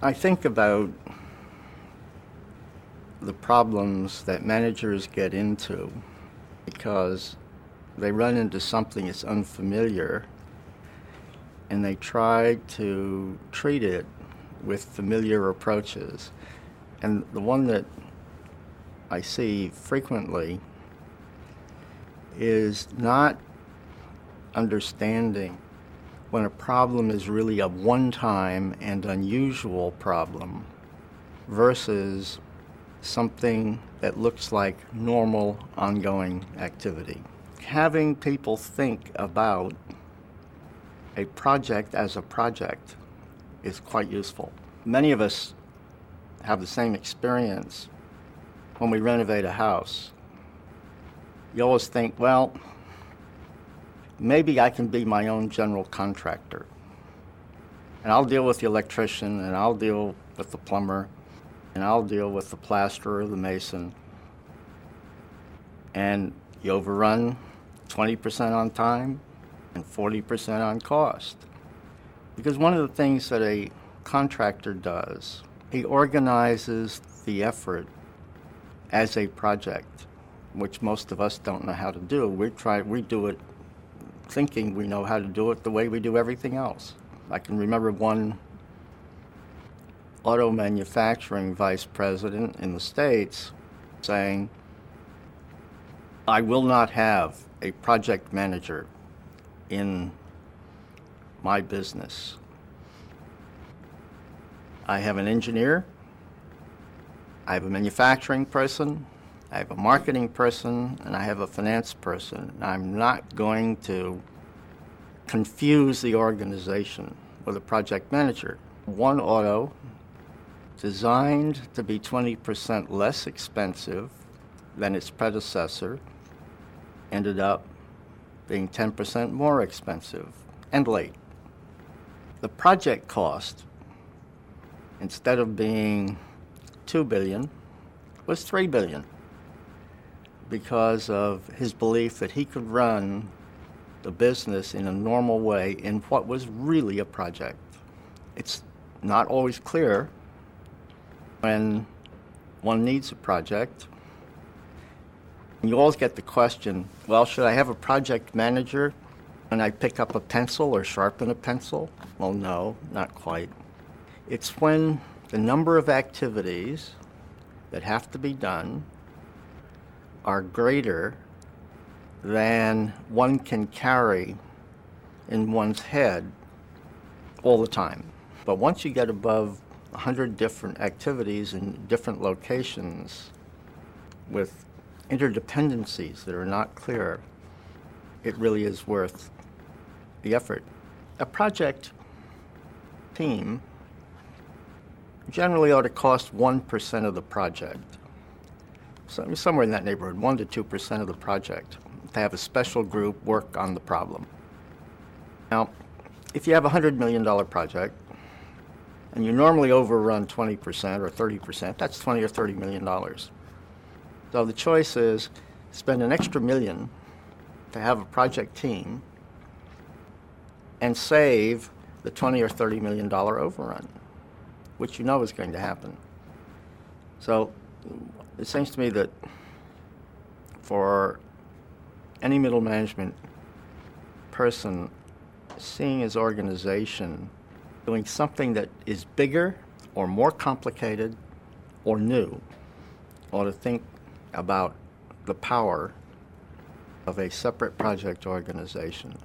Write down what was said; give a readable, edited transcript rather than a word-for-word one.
I think about the problems that managers get into because they run into something that's unfamiliar and they try to treat it with familiar approaches. And the one that I see frequently is not understanding when a problem is really a one-time and unusual problem versus something that looks like normal ongoing activity. Having people think about a project as a project is quite useful. Many of us have the same experience when we renovate a house. You always think, well, maybe I can be my own general contractor. And I'll deal with the electrician, and I'll deal with the plumber, and I'll deal with the plasterer, the mason. And you overrun 20% on time and 40% on cost. Because one of the things that a contractor does, he organizes the effort as a project, which most of us don't know how to do. We do it thinking we know how to do it the way we do everything else. I can remember one auto manufacturing vice president in the States saying, I will not have a project manager in my business. I have an engineer, I have a manufacturing person, I have a marketing person, and I have a finance person. I'm not going to confuse the organization with a project manager. One auto designed to be 20% less expensive than its predecessor ended up being 10% more expensive and late. The project cost, instead of being $2 billion, was $3 billion. Because of his belief that he could run the business in a normal way in what was really a project. It's not always clear when one needs a project. You always get the question, well, should I have a project manager when I pick up a pencil or sharpen a pencil? Well, no, not quite. It's when the number of activities that have to be done are greater than one can carry in one's head all the time. But once you get above 100 different activities in different locations with interdependencies that are not clear, it really is worth the effort. A project team generally ought to cost 1% of the project. So somewhere in that neighborhood, 1 to 2% of the project, to have a special group work on the problem. Now, if you have a $100 million project, and you normally overrun 20% or 30%, that's $20 or $30 million. So the choice is spend an extra $1 million to have a project team and save the $20 or $30 million overrun, which you know is going to happen. So it seems to me that for any middle management person, seeing his organization doing something that is bigger or more complicated or new, ought to think about the power of a separate project organization.